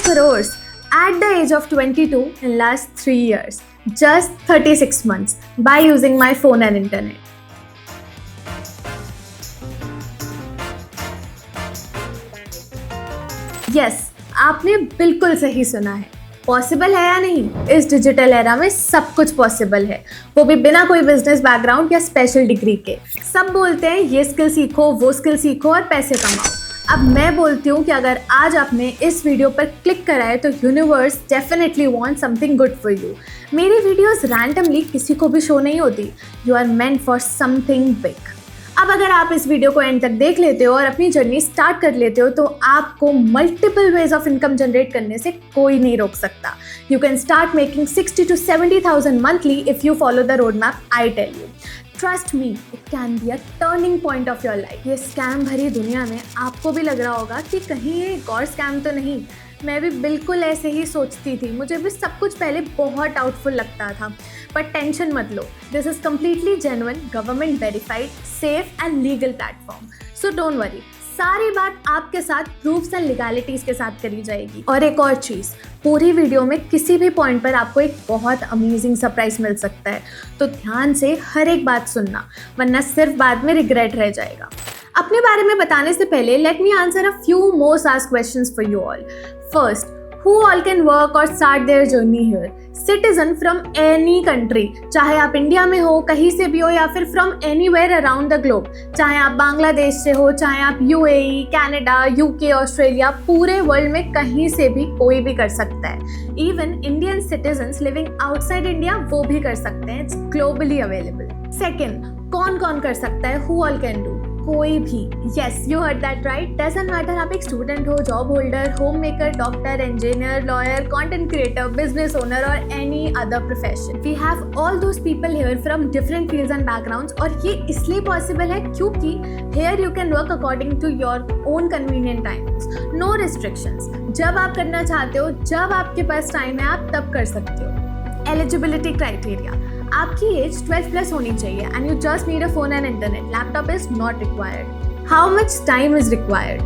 crores at the age of 22 in last 3 years, just 36 months by using my phone and internet. Yes, आपने बिल्कुल सही सुना है। Possible है या नहीं? इस डिजिटल एरा में सब कुछ पॉसिबल है, वो भी बिना कोई बिजनेस बैकग्राउंड या स्पेशल डिग्री के। सब बोलते हैं ये स्किल सीखो, वो स्किल सीखो और पैसे कमाओ। अब मैं बोलती हूँ कि अगर आज आपने इस वीडियो पर क्लिक करा है तो universe definitely want something good for you. मेरी वीडियोस रैंडमली किसी को भी शो नहीं होती। You are meant for something big. अब अगर आप इस वीडियो को एंड तक देख लेते हो और अपनी जर्नी स्टार्ट कर लेते हो तो आपको multiple ways of income generate करने से कोई नहीं रोक सकता। You can start making 60 to 70,000 monthly if you follow the road map I tell you. Trust me, it can be a turning point of your life. ये scam भरी दुनिया में आपको भी लग रहा होगा कि कहीं ये एक और स्कैम तो नहीं। मैं भी बिल्कुल ऐसे ही सोचती थी, मुझे भी सब कुछ पहले बहुत डाउटफुल लगता था। पर टेंशन मत लो, this is completely genuine, government verified, safe and legal platform. So don't worry, सारी बात आपके साथ प्रूफ्स एंड लीगैलिटीज के साथ करी जाएगी। और एक और चीज़, पूरी वीडियो में किसी भी पॉइंट पर आपको एक बहुत अमेजिंग सरप्राइज मिल सकता है, तो ध्यान से हर एक बात सुनना, वरना सिर्फ बाद में रिग्रेट रह जाएगा। अपने बारे में बताने से पहले let me answer a few most asked questions for you all. First, who all can work or start their journey here? Citizen from any country, चाहे आप इंडिया में हो, कहीं से भी हो, या फिर from anywhere around the globe, चाहे आप बांग्लादेश से हो, चाहे आप UAE, कनाडा, UK, ऑस्ट्रेलिया, पूरे वर्ल्ड में कहीं से भी कोई भी कर सकता है। Even Indian citizens living outside India वो भी कर सकते हैं। It's globally available. सेकेंड, कौन कौन कर सकता है? who all can do? कोई भी। Yes, you heard that right. Doesn't matter आप एक स्टूडेंट हो, job holder, home maker, doctor, engineer, lawyer, content creator, business owner और any other profession. We have all those people here from different fields and backgrounds, और ये इसलिए possible है क्योंकि here you can work according to your own convenient times. No restrictions, जब आप करना चाहते हो, जब आपके पास टाइम है, आप तब कर सकते हो। एलिजिबिलिटी क्राइटेरिया, आपकी एज 12 प्लस होनी चाहिए and you just need a phone and internet. Laptop is not required. How much time is required?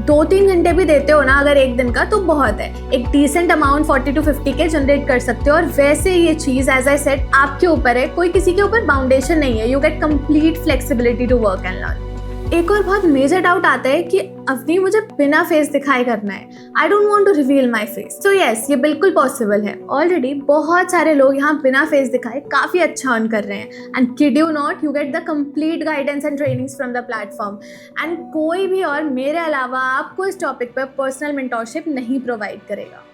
2-3 घंटे भी देते हो ना अगर एक दिन का, तो बहुत है। एक डिसेंट अमाउंट 40 to 50 के जनरेट कर सकते हो। और वैसे ये चीज़ एज आई सेड आपके ऊपर है, कोई किसी के ऊपर बाउंडेशन नहीं है। You get complete flexibility to work and learn. एक और बहुत मेजर डाउट आता है कि अवनी मुझे बिना फेस दिखाए करना है। I don't want to reveal my face. So yes, ये बिल्कुल पॉसिबल है। ऑलरेडी बहुत सारे लोग यहाँ बिना फेस दिखाए काफ़ी अच्छा अर्न कर रहे हैं। And kid you not, you get the complete guidance and trainings from the platform. And कोई भी और मेरे अलावा आपको इस टॉपिक पर पर्सनल मेंटोरशिप नहीं प्रोवाइड करेगा।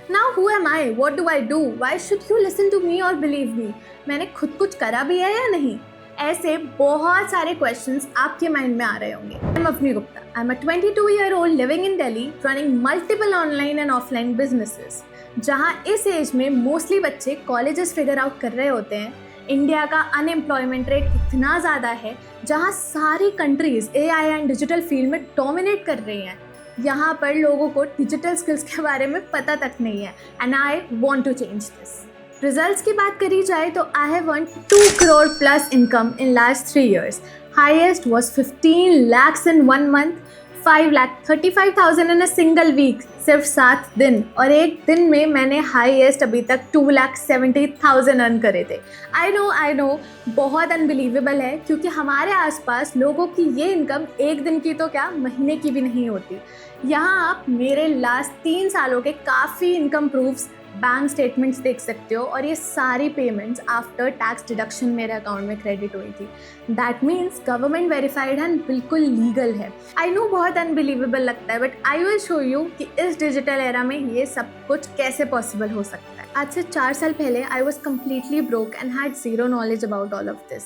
Now who am I? What do I do? Why should you listen to me or believe me? मैंने खुद कुछ करा भी है या नहीं? ऐसे बहुत सारे क्वेश्चंस आपके माइंड में आ रहे होंगे। I am Avni Gupta. I am a 22-year-old living in Delhi, running multiple online and offline businesses. जहां इस एज में मोस्टली बच्चे कॉलेजेस फिगर आउट कर रहे होते हैं। इंडिया का अनएम्प्लॉयमेंट रेट इतना ज़्यादा है, जहां सारी countries AI and digital field में डोमिनेट कर रही हैं। यहाँ पर लोगों को डिजिटल स्किल्स के बारे में पता तक नहीं है। And I want to change this. Results की बात करी जाए तो I have earn 2 crore plus income in last 3 years. Highest was 15 lakhs in 1 month, 5,35,000 in a single week, सिर्फ 7 दिन। और एक दिन में मैंने हाईएस्ट अभी तक 2,70,000 अर्न करे थे। आई नो बहुत अनबिलीवेबल है, क्योंकि हमारे आसपास लोगों की ये इनकम एक दिन की तो क्या, महीने की भी नहीं होती। यहाँ आप मेरे लास्ट 3 सालों के काफ़ी इनकम प्रूफ्स, बैंक स्टेटमेंट्स देख सकते हो, और ये सारी पेमेंट्स आफ्टर टैक्स डिडक्शन मेरे अकाउंट में क्रेडिट हुई थी। That means government verified and बिल्कुल लीगल है। आई नो बहुत अनबिलीवेबल लगता है, but I will show you कि इस डिजिटल एरा में ये सब कुछ कैसे पॉसिबल हो सकता है। आज से 4 साल पहले I was completely broke and had zero knowledge about all of this.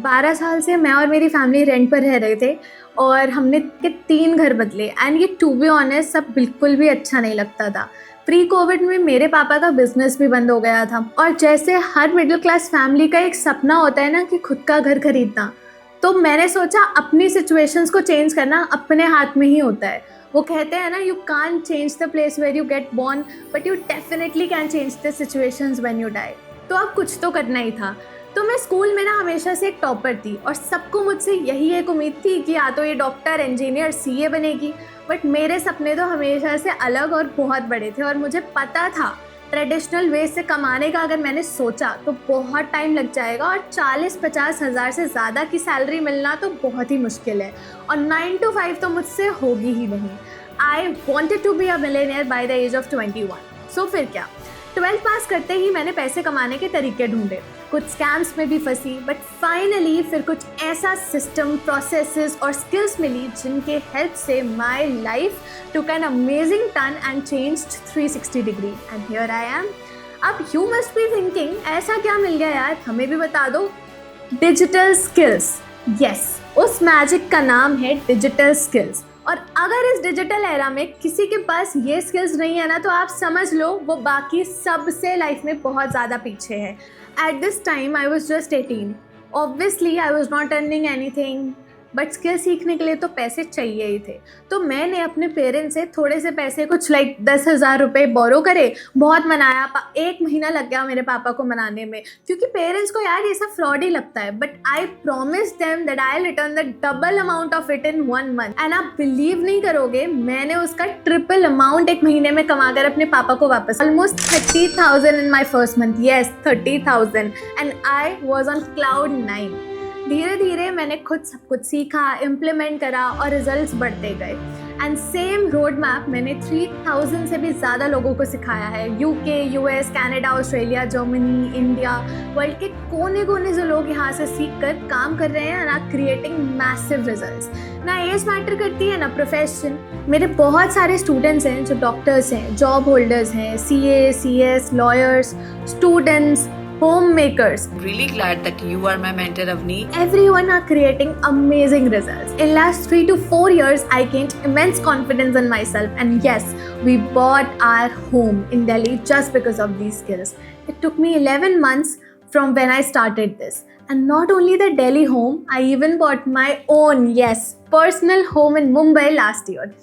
12 साल से मैं और मेरी फैमिली रेंट पर रह रहे थे, और हमने 3 घर बदले। एंड ये टू बी ऑनेस्ट सब बिल्कुल भी अच्छा नहीं लगता था। प्री कोविड में मेरे पापा का बिजनेस भी बंद हो गया था, और जैसे हर मिडिल क्लास फैमिली का एक सपना होता है ना कि खुद का घर खरीदना, तो मैंने सोचा अपनी सिचुएशंस को चेंज करना अपने हाथ में ही होता है। वो कहते हैं ना, you can't change the place where you get born, but you definitely can change the situations when you die. तो अब कुछ तो करना ही था। तो मैं स्कूल में ना हमेशा से एक टॉपर थी और सबको मुझसे यही एक उम्मीद थी कि या तो ये डॉक्टर, इंजीनियर, सीए बनेगी। बट मेरे सपने तो हमेशा से अलग और बहुत बड़े थे और मुझे पता था ट्रेडिशनल वे से कमाने का अगर मैंने सोचा तो बहुत टाइम लग जाएगा और 40-50 हज़ार से ज़्यादा की सैलरी मिलना तो बहुत ही मुश्किल है और 9 to 5 तो मुझसे होगी ही नहीं। I wanted to be a millionaire by the age of 21। सो फिर क्या, 12th पास करते ही मैंने पैसे कमाने के तरीके ढूंढे, कुछ स्कैम्स में भी फंसी, बट फाइनली फिर कुछ ऐसा सिस्टम, प्रोसेसेस और स्किल्स मिली जिनके हेल्प से my life took an amazing turn and changed 360 degree and here I am. अब यू मस्ट बी थिंकिंग ऐसा क्या मिल गया यार, हमें भी बता दो। डिजिटल स्किल्स, यस, उस मैजिक का नाम है डिजिटल स्किल्स। और अगर इस डिजिटल एरा में किसी के पास ये स्किल्स नहीं है ना, तो आप समझ लो वो बाकी सबसे लाइफ में बहुत ज़्यादा पीछे है। At this time I was just 18। Obviously I was not earning anything, but skill सीखने के लिए तो पैसे चाहिए ही थे। तो मैंने अपने पेरेंट्स से थोड़े से पैसे, कुछ 10,000 रुपये बोरो करे, बहुत मनाया। 1 महीना लग गया मेरे पापा को मनाने में, क्योंकि पेरेंट्स को यार ये सब फ्रॉड ही लगता है। But I promise them that I return the double amount of it in 1 month. And आप बिलीव नहीं करोगे, मैंने उसका ट्रिपल अमाउंट 1 महीने में कमाकर अपने पापा को वापस, almost 30,000 in my first month. Yes, 30,000 and I was on cloud 9। धीरे धीरे मैंने खुद सब कुछ सीखा, इम्प्लीमेंट करा और रिजल्ट्स बढ़ते गए। एंड सेम रोड मैप मैंने 3,000 से भी ज़्यादा लोगों को सिखाया है। UK, US, Canada, Australia, Germany, India, world के कोने कोने से लोग यहाँ से सीख कर काम कर रहे हैं, ना क्रिएटिंग मैसिव रिजल्ट्स। ना एज मैटर करती है ना प्रोफेशन। मेरे बहुत सारे स्टूडेंट्स हैं जो डॉक्टर्स हैं, जॉब होल्डर्स हैं, CA, CS, lawyers, students, homemakers. Really glad that you are my mentor, Avni. Everyone are creating amazing results. In last 3 to 4 years, I gained immense confidence in myself. And yes, we bought our home in Delhi just because of these skills. It took me 11 months from when I started this. And not only the Delhi home, I even bought my own, yes, personal home in Mumbai last year.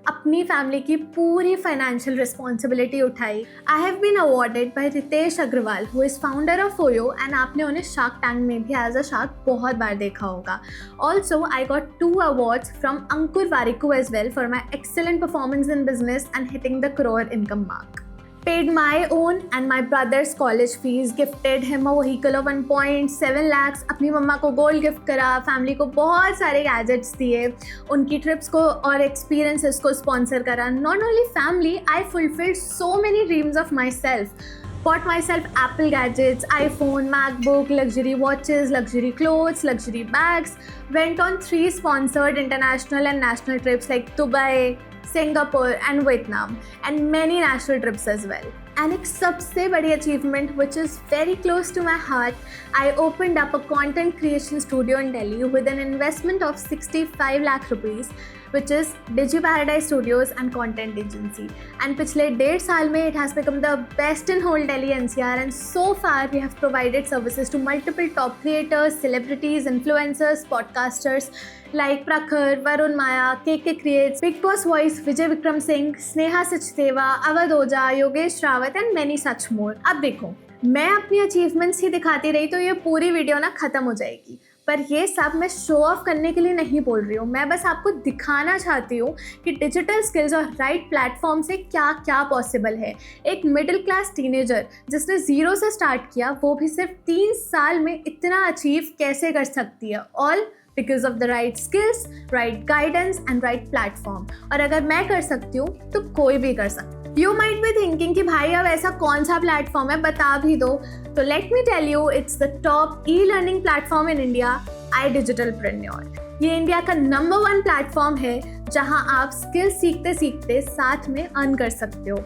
अपनी family की पूरी financial responsibility उठाई। I have been awarded by Ritesh Agarwal, who is founder of OYO, and आपने उन्हें shark tank में भी as a shark बहुत बार देखा होगा। Also I got 2 awards from Ankur Warikoo as well for my excellent performance in business and hitting the crore income mark. Paid my own and my brother's college fees, gifted him a vehicle of 1.7 lakhs, अपनी मम्मा को gold gift करा, family को बहुत सारे gadgets दिए, उनकी trips को और एक्सपीरियंसेस को स्पॉन्सर करा। Not only family, I fulfilled so many dreams of my self. Bought myself Apple gadgets, iPhone, MacBook, luxury watches, luxury clothes, luxury bags, went on 3 sponsored international and national trips like Dubai, Singapore and Vietnam, and many national trips as well. And एक सबसे बड़ी achievement which is very close to my heart, I opened up a content creation studio in Delhi with an investment of 65 lakh rupees, which is Digi Paradise Studios and Content Agency. And पिछले 1.5 साल में it has become the best in whole Delhi NCR, and so far we have provided services to multiple top creators, celebrities, influencers, podcasters like Prakhar, Varun Maya, KK Creates, Big Boss Voice, Vijay Vikram Singh, Sneha Sachdeva, Awadh Oja, Yogesh Rawat and many such more. अब देखो, मैं अपनी achievements ही दिखाती रही तो ये पूरी video ना ख़त्म हो जाएगी, पर ये सब मैं शो ऑफ करने के लिए नहीं बोल रही हूँ। मैं बस आपको दिखाना चाहती हूँ कि डिजिटल स्किल्स और राइट प्लेटफॉर्म से क्या क्या पॉसिबल है। एक मिडिल क्लास टीनेजर जिसने 0 से स्टार्ट किया, वो भी सिर्फ 3 साल में इतना अचीव कैसे कर सकती है, all because of the right skills, right guidance and right platform. और अगर मैं कर सकती हूँ तो कोई भी कर सकता है। यू माइट बी थिंकिंग कि भाई अब ऐसा कौन सा प्लेटफॉर्म है, बता भी दो। तो let me tell you, it's the top e-learning platform in India, iDigitalPreneur। ये इंडिया का नंबर 1 प्लेटफॉर्म है जहां आप स्किल सीखते सीखते साथ में अर्न कर सकते हो।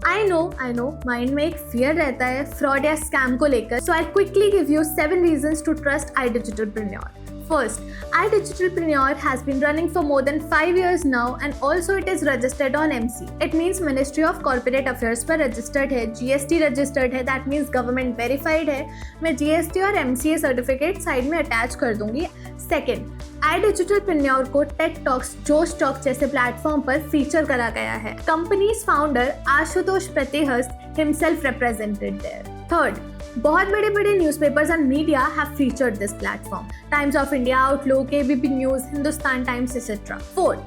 आई नो माइंड में एक फियर रहता है फ्रॉड या स्कैम को लेकर, so I quickly give you 7 reasons to trust iDigitalPreneur. First, iDigitalPreneur has been running for more than 5 years now, and also it is registered on MC. It means Ministry of Corporate Affairs पर registered है, GST registered है, that means government verified है। मैं GST और MCA certificate side में attach कर दूंगी। Second, iDigitalPreneur को टेक टॉक्स, जोश टॉक जैसे प्लेटफॉर्म पर फीचर करा गया है। Companies founder Ashutosh प्रतिहस्त himself represented there. Third, बहुत बड़े बड़े newspapers and media have featured this platform, times of India, outlook, ABP news, Hindustan times etcetera. Fourth,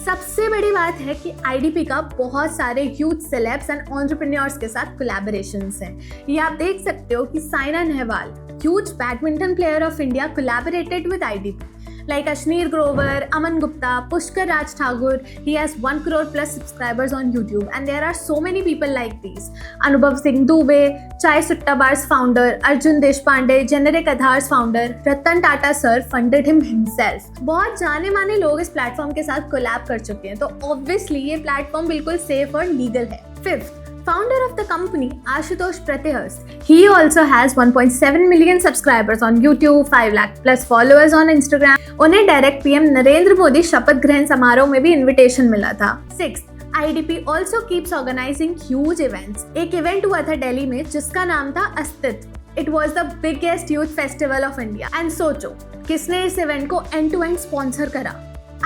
सबसे बड़ी बात है कि आईडीपी का बहुत सारे यूथ सेलेब्स एंड एंटरप्रेन्योर्स के साथ कोलैबोरेशंस हैं। ये आप देख सकते हो कि Saina Nehwal, huge badminton player of India, collaborated with IDP. Like Ashneer Grover, Aman Gupta, Pushkar Raj Thakur, he has 1 crore plus subscribers on YouTube, and there are so many people like these. Anubhav Singh Dubey, Chai Sutta Bar's founder, Arjun Deshpande, Generic Aadhaar's founder, Ratan Tata sir funded him himself. बहुत जाने माने लोग इस platform के साथ collab कर चुके हैं, तो ऑब्वियसली ये प्लेटफॉर्म बिल्कुल सेफ और लीगल है। Fifth, founder of the company, Ashutosh Pratihast, he also has 1.7 million subscribers on YouTube, 5 lakh plus followers on Instagram. उन्हें डायरेक्ट पीएम नरेंद्र मोदी शपथ ग्रहण समारोह में भी इनविटेशन मिला था। 6th, IDP also keeps organizing huge events. एक इवेंट हुआ था दिल्ली में जिसका नाम था अस्तित्व। It was the biggest youth festival of India. And सोचो किसने इस इवेंट को एंड टू एंड स्पॉन्सर करा?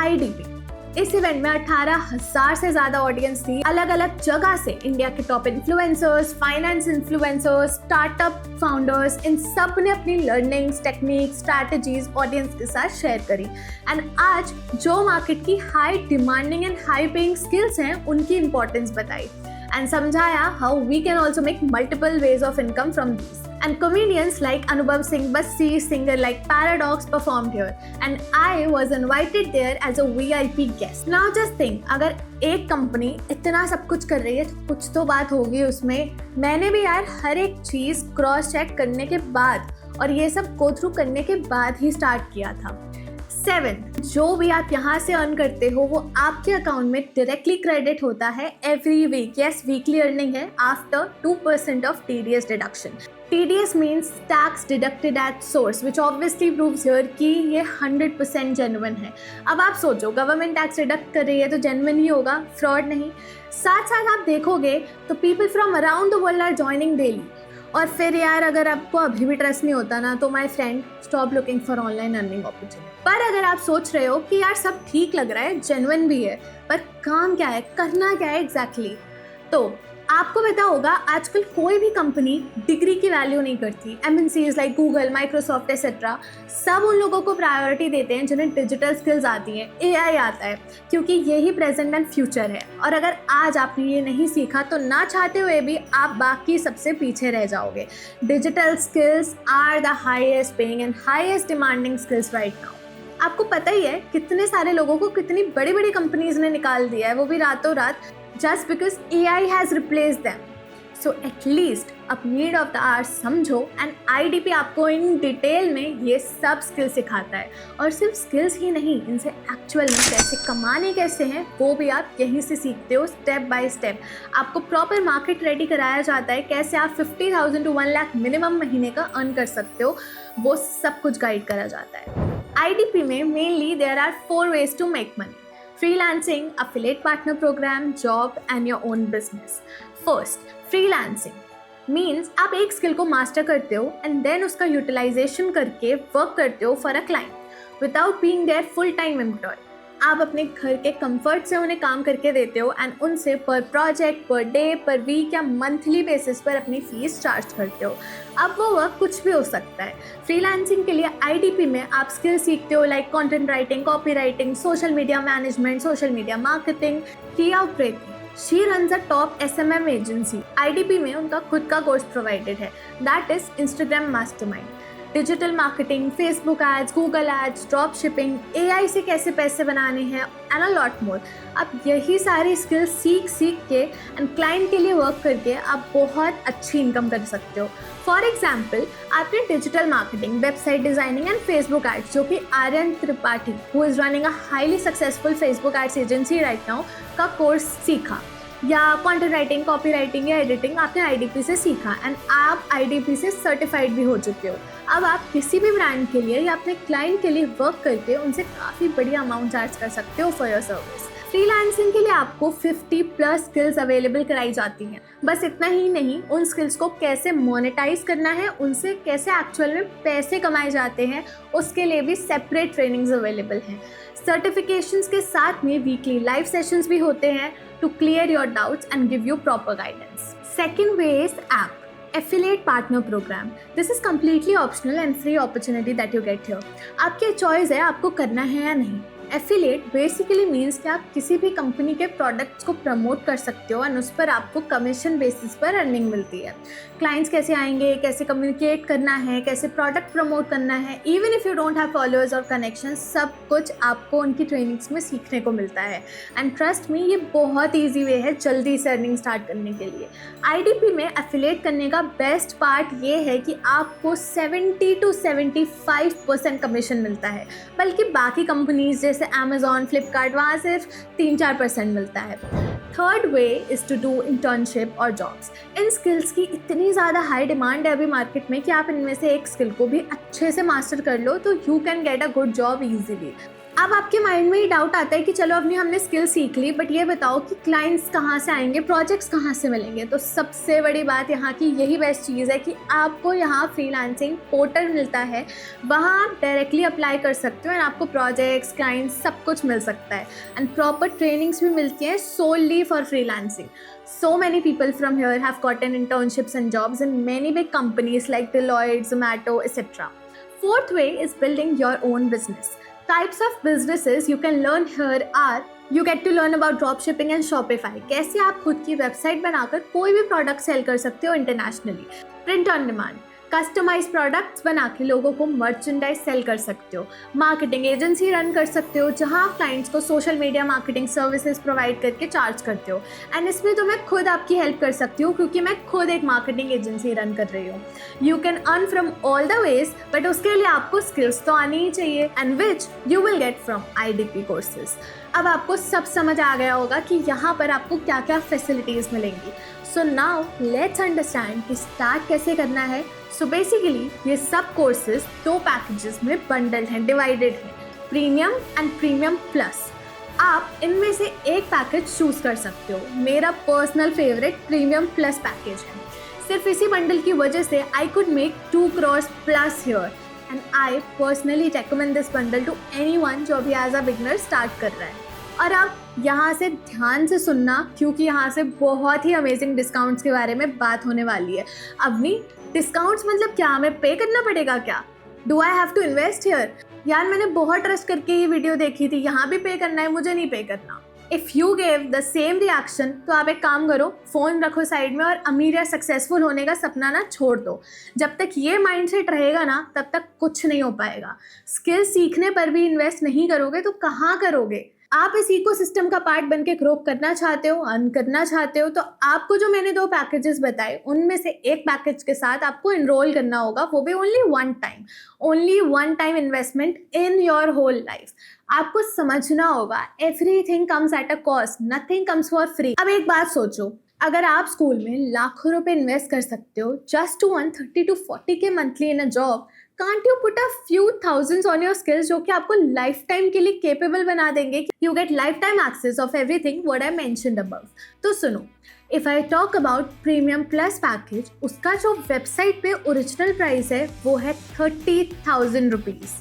IDP। इस इवेंट में 18,000 से ज्यादा ऑडियंस थी। अलग अलग जगह से इंडिया के top influencers, finance influencers, startup founders, इन सब ने अपनी लर्निंग्स, टेक्निक, स्ट्रैटेजीज ऑडियंस के साथ शेयर करी। एंड आज जो मार्केट की high demanding and high paying skills हैं उनकी इंपॉर्टेंस बताई एंड समझाया how we can also make multiple ways of income from this. And comedians like Anubhav Singh Bassi, singer like Paradox performed here, and I was invited there as a VIP guest. Now just think, अगर एक company इतना सब कुछ कर रही है तो कुछ तो बात होगी उसमें। मैंने भी यार हर एक चीज़ क्रॉस चेक करने के बाद और ये सब गो थ्रू करने के बाद ही स्टार्ट किया था। 7, जो भी आप यहाँ से अर्न करते हो वो आपके अकाउंट में डायरेक्टली क्रेडिट होता है every week. Yes, weekly earning है after 2% of TDS deduction. TDS means tax deducted at source, which obviously proves here कि ये 100% जेन्युइन है। अब आप सोचो गवर्नमेंट टैक्स डिडक्ट कर रही है तो जेन्युइन ही होगा, फ्रॉड नहीं। साथ साथ आप देखोगे तो people from around the world are joining daily. और फिर यार अगर आपको अभी भी ट्रस्ट नहीं होता ना तो my friend stop looking for online earning opportunity. पर अगर आप सोच रहे हो कि यार सब ठीक लग रहा है, जेन्युइन भी है, पर काम क्या है, करना क्या है एग्जैक्टली, तो आपको पता होगा आजकल कोई भी कंपनी डिग्री की वैल्यू नहीं करती। MNCs like Google, Microsoft etcetera सब उन लोगों को प्रायोरिटी देते हैं जिन्हें डिजिटल स्किल्स आती हैं, AI आता है, क्योंकि यही प्रेजेंट एंड फ्यूचर है। और अगर आज आपने ये नहीं सीखा तो ना चाहते हुए भी आप बाकी सबसे पीछे रह जाओगे। Digital skills are the highest paying and highest demanding skills right now. आपको पता ही है कितने सारे लोगों को कितनी बड़ी बड़ी कंपनीज ने निकाल दिया है, वो भी रातों रात, just because AI has replaced them. So at least अब नीड ऑफ द आवर समझो एंड IDP आपको इन डिटेल में ये सब स्किल्स सिखाता है। और सिर्फ स्किल्स ही नहीं, इनसे एक्चुअल में पैसे कमाने कैसे हैं वो भी आप यहीं से सीखते हो स्टेप बाय स्टेप। आपको प्रॉपर मार्केट रेडी कराया जाता है, कैसे आप 50,000 to 1 लाख मिनिमम महीने का अर्न कर सकते हो, वो सब कुछ गाइड करा जाता है। IDP में mainly there are 4 ways to make money: freelancing, affiliate partner program, job and your own business. First, freelancing means आप एक स्किल को मास्टर करते हो एंड देन उसका यूटिलाइजेशन करके वर्क करते हो for a client without being there full time employ. आप अपने घर के कंफर्ट से उन्हें काम करके देते हो एंड उनसे पर प्रोजेक्ट, पर डे, पर वीक या मंथली बेसिस पर अपनी फीस चार्ज करते हो। अब वो वर्क कुछ भी हो सकता है। फ्रीलांसिंग के लिए IDP में आप स्किल सीखते हो like content writing, copy writing, social media management, social media marketing. Tia Preeti, she runs a top SMM agency. IDP में उनका खुद का कोर्स प्रोवाइडेड है, that is Instagram mastermind. Digital marketing, Facebook ads, Google ads, drop shipping, AI से कैसे पैसे बनाने हैं एंड अ लॉट मोर। आप यही सारी स्किल्स सीख के एंड क्लाइंट के लिए वर्क करके आप बहुत अच्छी इनकम कर सकते हो। फॉर एग्जाम्पल, आपने digital marketing, website designing and Facebook ads, जो कि Aryan Tripathi who is running a highly successful Facebook ads agency right now का कोर्स सीखा, या कंटेंट राइटिंग, कॉपी राइटिंग या एडिटिंग आपने IDP से सीखा एंड आप IDP से सर्टिफाइड भी हो चुके हो। अब आप किसी भी ब्रांड के लिए या अपने क्लाइंट के लिए वर्क करके उनसे काफ़ी बढ़िया अमाउंट चार्ज कर सकते हो फॉर योर सर्विस। फ्रीलांसिंग के लिए आपको 50+ स्किल्स अवेलेबल कराई जाती हैं। बस इतना ही नहीं, उन स्किल्स को कैसे मोनेटाइज करना है, उनसे कैसे एक्चुअल में पैसे कमाए जाते हैं, उसके लिए भी सेपरेट ट्रेनिंग्स अवेलेबल हैं। सर्टिफिकेशंस के साथ में वीकली लाइव सेशंस भी होते हैं to clear your doubts and give you proper guidance. Second way is app. Affiliate Partner Program. This is completely optional and free opportunity that you get here. आपकी choice है आपको करना है या नहीं. एफिलिएट बेसिकली मीन्स कि आप किसी भी कंपनी के प्रोडक्ट्स को प्रमोट कर सकते हो और उस पर आपको कमीशन बेसिस पर अर्निंग मिलती है. क्लाइंट्स कैसे आएंगे, कैसे कम्युनिकेट करना है, कैसे प्रोडक्ट प्रमोट करना है, even if you don't have followers और कनेक्शन, सब कुछ आपको उनकी ट्रेनिंग्स में सीखने को मिलता है. एंड ट्रस्ट मी, ये बहुत ईजी वे है जल्दी से अर्निंग स्टार्ट करने के लिए. IDP में एफिलिएट करने का बेस्ट पार्ट ये है कि आपको 70 to 75% कमीशन मिलता है, बल्कि बाकी कंपनीज जैसे Amazon, फ्लिपकार्ट, वहाँ सिर्फ 3-4% मिलता है. Third way is to do internship और जॉब्स. इन स्किल्स की इतनी ज़्यादा हाई डिमांड है अभी मार्केट में कि आप इनमें से एक स्किल को भी अच्छे से मास्टर कर लो तो you can get a good job easily. अब आपके माइंड में ये डाउट आता है कि चलो अपनी हमने स्किल सीख ली, बट ये बताओ कि क्लाइंट्स कहाँ से आएंगे, प्रोजेक्ट्स कहाँ से मिलेंगे. तो सबसे बड़ी बात यहाँ की यही बेस्ट चीज़ है कि आपको यहाँ फ्रीलांसिंग पोर्टल मिलता है, वहाँ आप डायरेक्टली अप्लाई कर सकते हो एंड आपको प्रोजेक्ट्स, क्लाइंट्स सब कुछ मिल सकता है. एंड प्रॉपर ट्रेनिंग्स भी मिलती हैं solely for freelancing. So many people from here have gotten internships and jobs in many big companies like Deloitte, Zomato, etc. Fourth way is building your own business. Types of businesses you can learn here are: you get to learn about dropshipping and Shopify. कैसे आप खुद की website बनाकर कोई भी product cell कर सकते हो internationally. Print on demand, customize products बना के लोगों को मर्चेंडाइज सेल कर सकते हो. मार्केटिंग एजेंसी रन कर सकते हो जहां आप क्लाइंट्स को social media marketing services provide करके चार्ज करते हो. एंड इसमें तो मैं खुद आपकी हेल्प कर सकती हूँ क्योंकि मैं खुद एक मार्केटिंग एजेंसी रन कर रही हूँ. You can earn from all the ways, but उसके लिए आपको स्किल्स तो आनी ही चाहिए, and which you will get from IDP courses. अब आपको सब समझ आ गया होगा कि यहाँ पर आपको क्या क्या फैसिलिटीज़ मिलेंगी. सो नाउ लेट्स अंडरस्टैंड कि स्टार्ट कैसे करना है. सो बेसिकली ये सब कोर्सेज 2 पैकेजेस में बंडल्ड हैं, डिवाइडेड हैं, प्रीमियम एंड प्रीमियम प्लस. आप इनमें से एक पैकेज चूज़ कर सकते हो. मेरा personal favourite premium plus package है. सिर्फ इसी बंडल की वजह से I could make 2 crores plus here, and I personally recommend this bundle to anyone जो अभी एज अ बिगनर स्टार्ट कर रहा है. और अब यहाँ से ध्यान से सुनना क्योंकि यहाँ से बहुत ही अमेजिंग डिस्काउंट्स के बारे में बात होने वाली है. अवनी, डिस्काउंट्स मतलब क्या, हमें पे करना पड़ेगा क्या? Do I have to invest here? यार मैंने बहुत ट्रस्ट करके ये वीडियो देखी थी, यहाँ भी पे करना है, मुझे नहीं पे करना. If you gave the same reaction तो आप एक काम करो, फ़ोन रखो साइड में और अमीर या सक्सेसफुल होने का सपना ना छोड़ दो. जब तक ये माइंडसेट रहेगा ना तब तक कुछ नहीं हो पाएगा. स्किल सीखने पर भी इन्वेस्ट नहीं करोगे तो कहाँ करोगे? आप इस इकोसिस्टम का पार्ट बन के ग्रो करना चाहते हो, अर्न करना चाहते हो, तो आपको जो मैंने 2 पैकेजेस बताए उनमें से एक पैकेज के साथ आपको इनरोल करना होगा, वो भी only one time investment in your whole life. आपको समझना होगा everything comes at a cost, nothing comes for free. अब एक बात सोचो, अगर आप स्कूल में लाखों रुपए इन्वेस्ट कर सकते हो just to earn 30 to 40K monthly in a job, can't you put a few thousands on your skills जो कि आपको लाइफ टाइम के लिए केपेबल बना देंगे. You get life time access of everything what I mentioned above. तो सुनो, if I talk about premium plus package, उसका जो वेबसाइट पे ओरिजिनल प्राइस है वो है 30,000 रुपीज़.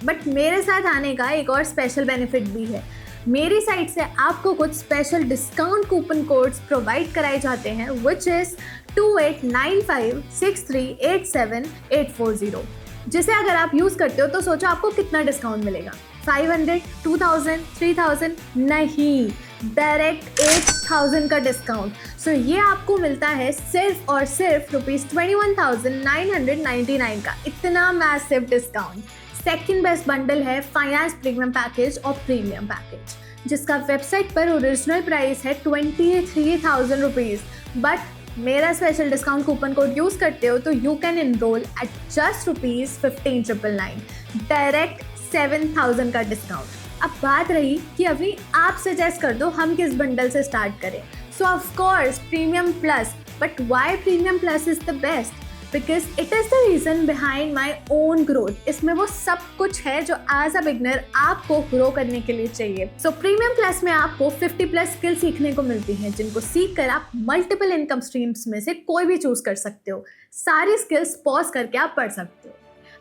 बट मेरे साथ आने का एक और स्पेशल बेनिफिट भी है. मेरी साइट से आपको कुछ special discount coupon codes provide कराए जाते हैं विच इज़ 28956387,840, जिसे अगर आप यूज़ करते हो तो सोचो आपको कितना डिस्काउंट मिलेगा. 500, 2000, 3000? नहीं, डायरेक्ट 8000 का डिस्काउंट. सो ये आपको मिलता है सिर्फ और सिर्फ ₹21,999 का. इतना massive discount. Second best bundle है फाइनेंस प्रीमियम पैकेज और प्रीमियम पैकेज, जिसका वेबसाइट पर ओरिजिनल प्राइस है 23,000 रुपीज़. बट मेरा special discount coupon code use करते हो तो you can enroll at just ₹15,999, direct 7,000 का डिस्काउंट. अब बात रही कि अभी आप सजेस्ट कर दो हम किस बंडल से स्टार्ट करें. सो of course premium plus. But why premium plus is the best? Because it is the reason behind my own growth. इसमें वो सब कुछ है जो एज अ बिगनर आपको ग्रो करने के लिए चाहिए. सो प्रीमियम प्लस में आपको 50+ स्किल सीखने को मिलती हैं, जिनको सीख कर आप मल्टीपल इनकम स्ट्रीम्स में से कोई भी चूज़ कर सकते हो. सारी स्किल्स पॉज करके आप पढ़ सकते हो.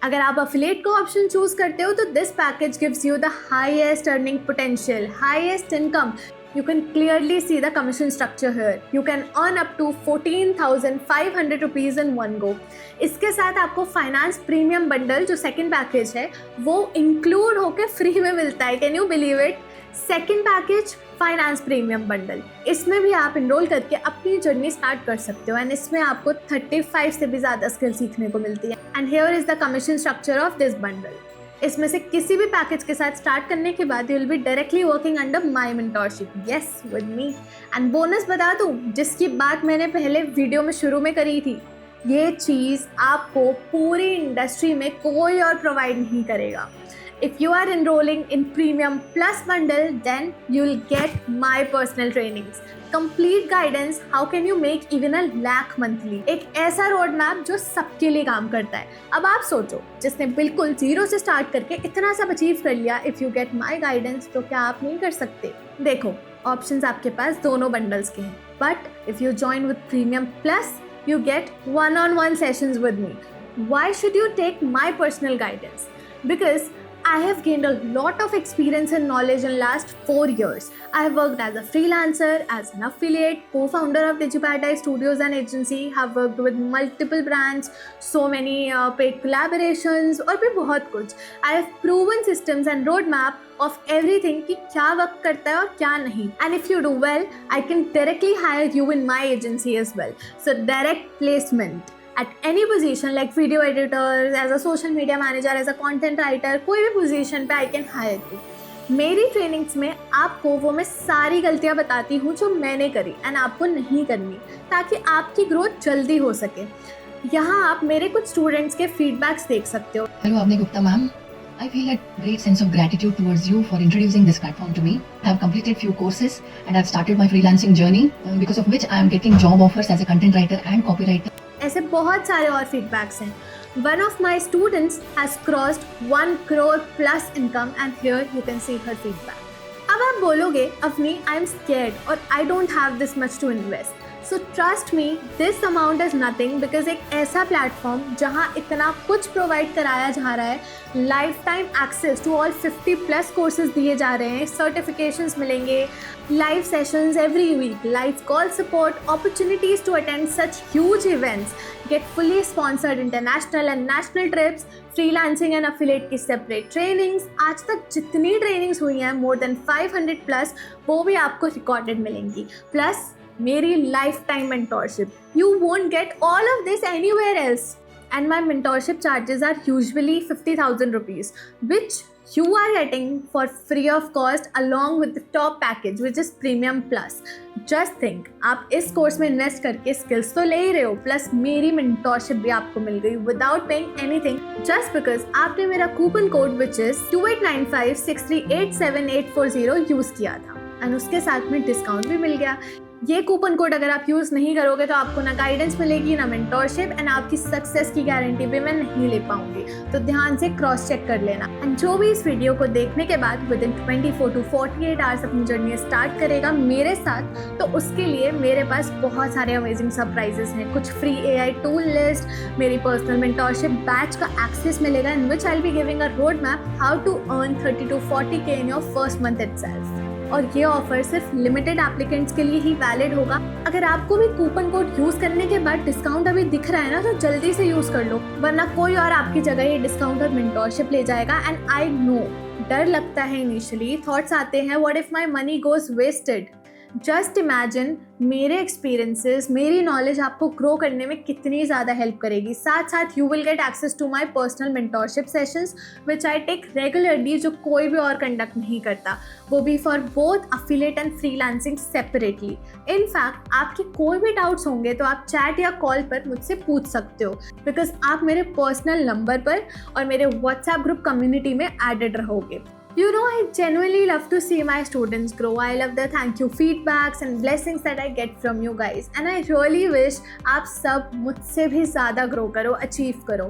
अगर आप अफिलिएट को ऑप्शन चूज करते हो तो this package gives you the highest earning potential, highest income, You can clearly see the commission structure here. You can earn up to 14,500 rupees in one go. इसके साथ आपको फाइनेंस प्रीमियम बंडल जो second package है वो include होकर free में मिलता है. Can you believe it? Second package finance premium bundle, इसमें भी आप इनरोल करके अपनी जर्नी स्टार्ट कर सकते हो. एंड इसमें आपको 35 से भी ज़्यादा स्किल सीखने को मिलती है. And here is the commission structure of this bundle. इसमें से किसी भी पैकेज के साथ स्टार्ट करने के बाद you will be directly working under my mentorship. Yes, with me. And bonus बता दूं, जिसकी बात मैंने पहले वीडियो में शुरू में करी थी, ये चीज़ आपको पूरी इंडस्ट्री में कोई और प्रोवाइड नहीं करेगा. If you are enrolling in Premium Plus bundle, then you'll get my personal trainings. Complete guidance, how can you make even a lakh monthly? एक ऐसा रोड मैप जो सबके लिए काम करता है. अब आप सोचो, जिसने बिल्कुल जीरो से स्टार्ट करके इतना सब अचीव कर लिया, if you get my guidance, तो क्या आप नहीं कर सकते? देखो, ऑप्शंस आपके पास दोनों बंडल्स के हैं. But if you join with premium plus, you get one-on-one sessions with me. Why should you take my personal guidance? Because I have gained a lot of experience and knowledge in last 4 years. I have worked as a freelancer, as an affiliate, co-founder of DigiParadise Studios and agency, have worked with multiple brands, so many paid collaborations और भी बहुत कुछ. I have proven systems and roadmap of everything कि क्या work करता है और क्या नहीं. And if you do well, I can directly hire you in my agency as well. So direct placement at any position like video editor, as a social media manager, as a content writer, कोई भी position पे I can hire you. मेरी trainings में आपको वो मैं सारी गलतियाँ बताती हूँ जो मैंने करी एंड आपको नहीं करनी, ताकि आपकी ग्रोथ जल्दी हो सके. यहाँ आप मेरे कुछ स्टूडेंट्स के फीडबैक्स देख सकते हो. Hello, Avni Gupta ma'am. I feel a great sense of gratitude towards you for introducing this platform to me. I have completed few courses and I have started my freelancing journey, because of which I am getting job offers as a content writer and copywriter. ऐसे बहुत सारे और feedbacks हैं. One of my students has crossed 1 crore plus income and here you can see her feedback. अब आप बोलोगे, Avani, I am scared और I don't have this much to invest. So trust me, this amount is nothing because एक ऐसा platform जहाँ इतना कुछ provide कराया जा रहा है, life time access to all 50+ courses दिए जा रहे हैं, सर्टिफिकेशंस मिलेंगे, live sessions every week, live call support, opportunities to attend such huge events, get fully sponsored international and national trips, freelancing and affiliate की सेपरेट ट्रेनिंग्स. आज तक जितनी trainings हुई हैं, मोर देन 500+, वो भी आपको रिकॉर्डेड मिलेंगी. प्लस मेरी life time mentorship. You won't get all of this anywhere else. And my mentorship charges are usually 50,000 rupees, which you are getting for free of cost along with the top package, which is Premium Plus. Just think, आप इस course में invest करके skills तो ले ही रहे हो, plus मेरी mentorship भी आपको मिल गई without paying anything, just because आपने मेरा coupon code which is 289563878840 use किया था एंड उसके साथ में डिस्काउंट भी मिल गया. ये कूपन कोड अगर आप यूज़ नहीं करोगे तो आपको ना गाइडेंस मिलेगी, ना मेंटोरशिप, एंड आपकी सक्सेस की गारंटी भी मैं नहीं ले पाऊंगी. तो ध्यान से क्रॉस चेक कर लेना. एंड जो भी इस वीडियो को देखने के बाद विद इन 24 to 48 आवर्स अपनी जर्नी स्टार्ट करेगा मेरे साथ, तो उसके लिए मेरे पास बहुत सारे अमेजिंग सरप्राइजेस हैं. कुछ फ्री AI टूल लिस्ट, मेरी पर्सनल मेंटोरशिप बैच का एक्सेस मिलेगा in which I will be giving a road map how to earn 30 to 40K in your first month itself. और ये ऑफर सिर्फ लिमिटेड एप्लीकेंट्स के लिए ही वैलिड होगा. अगर आपको भी कूपन कोड यूज करने के बाद डिस्काउंट अभी दिख रहा है ना, तो जल्दी से यूज कर लो, वरना कोई और आपकी जगह ये डिस्काउंट और मेंटोरशिप ले जाएगा. एंड आई नो डर लगता है इनिशियली, थॉट्स आते हैं what if my money goes wasted. Just imagine मेरे एक्सपीरियंसेस, मेरी नॉलेज आपको ग्रो करने में कितनी ज़्यादा हेल्प करेगी. साथ साथ you will get access to my personal mentorship sessions which I take regularly, जो कोई भी और कंडक्ट नहीं करता, वो भी for both affiliate and freelancing separately. In fact आपके कोई भी डाउट्स होंगे तो आप चैट या कॉल पर मुझसे पूछ सकते हो, बिकॉज आप मेरे पर्सनल नंबर पर और मेरे व्हाट्सएप ग्रुप कम्युनिटी में एडेड रहोगे. You know, I genuinely love to see my students grow. I love the thank you feedbacks and blessings that I get from you guys. And I really wish आप सब मुझसे भी ज़्यादा grow करो, achieve करो.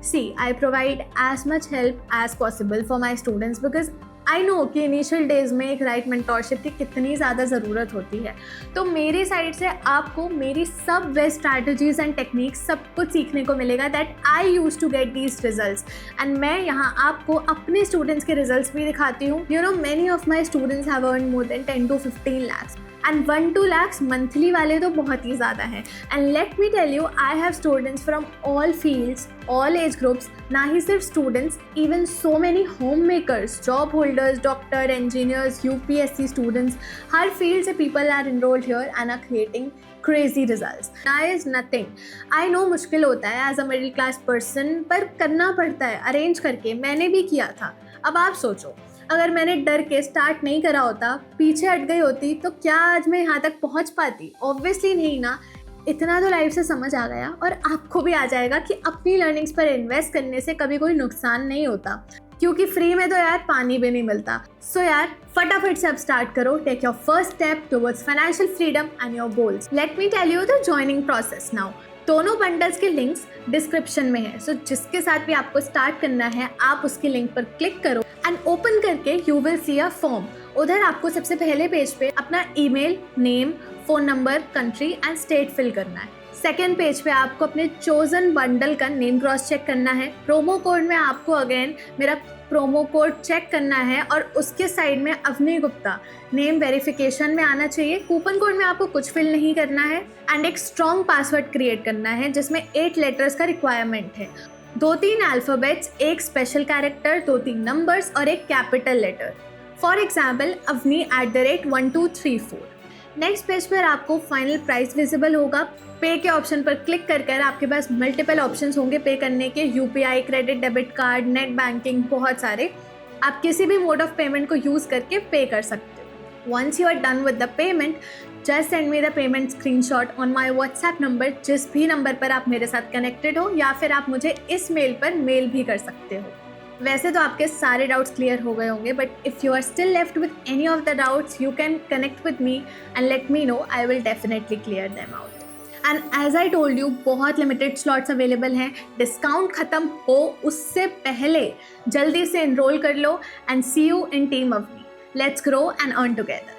See, I provide as much help as possible for my students because I know कि initial days में एक राइट मेंटोरशिप की कितनी ज़्यादा ज़रूरत होती है, तो मेरी साइड से आपको मेरी सब बेस्ट स्ट्रैटेजीज एंड टेक्निक्स सब कुछ सीखने को मिलेगा that I use to get these results. And मैं यहाँ आपको अपने स्टूडेंट्स के रिजल्ट्स भी दिखाती हूँ। You know many of my students have earn more than 10 to 15 lakhs and 1-2 lakhs monthly वाले तो बहुत ही ज़्यादा हैं। And let me tell you, I have students from all fields, all age groups, ना ही सिर्फ students, even so many home makers, job holders, doctor, engineers, UPSC students, हर फील्ड से people are enrolled here and are creating crazy results. That is nothing. I know मुश्किल होता है as a middle class person, पर करना पड़ता है arrange करके। मैंने भी किया था। अब आप सोचो, अगर मैंने डर के स्टार्ट नहीं करा होता, पीछे हट गई होती, तो क्या आज मैं यहाँ तक पहुँच पाती? ऑब्वियसली नहीं ना। इतना तो लाइफ से समझ आ गया और आपको भी आ जाएगा कि अपनी लर्निंग्स पर इन्वेस्ट करने से कभी कोई नुकसान नहीं होता, क्योंकि फ्री में तो यार पानी भी नहीं मिलता। सो यार फटाफट से अब स्टार्ट करो। Take your first step towards financial freedom and your goals. Let me tell you the joining process now. दोनों बंडल्स के लिंक्स डिस्क्रिप्शन में है, सो जिसके साथ भी आपको स्टार्ट करना है आप उसकी लिंक पर क्लिक करो एंड ओपन करके you will see a form. उधर आपको सबसे पहले पेज पे अपना email, name, phone number, country and state fill करना है। सेकेंड पेज पे आपको अपने चोजन बंडल का नेम क्रॉस चेक करना है। प्रोमो कोड में आपको अगेन मेरा प्रोमो कोड चेक करना है और उसके साइड में अवनी गुप्ता नेम वेरिफिकेशन में आना चाहिए। कूपन कोड में आपको कुछ फिल नहीं करना है एंड एक स्ट्रॉन्ग पासवर्ड क्रिएट करना है जिसमें 8 लेटर्स का रिक्वायरमेंट है, 2-3 अल्फ़ाबेट्स, एक स्पेशल कैरेक्टर, 2-3 नंबर्स और एक capital letter. For example avni@1234। Next page पर आपको फाइनल प्राइस विजिबल होगा। पे के ऑप्शन पर क्लिक कर आपके पास मल्टीपल ऑप्शंस होंगे पे करने के, UPI, credit, debit card, net banking, बहुत सारे। आप किसी भी मोड ऑफ पेमेंट को यूज़ करके पे कर सकते हो। Once you are done with the payment, just send me the payment screenshot on my WhatsApp number, जिस भी नंबर पर आप मेरे साथ कनेक्टेड हो, या फिर आप मुझे इस मेल पर मेल भी कर सकते हो। वैसे तो आपके सारे डाउट्स क्लियर हो गए होंगे, but if you are still left with any of the doubts you can connect with me and let me know, I will definitely clear them out. And as I told you, बहुत limited slots available हैं। Discount ख़त्म हो उससे पहले जल्दी से enroll कर लो and see you in team Avani. Let's grow and earn together.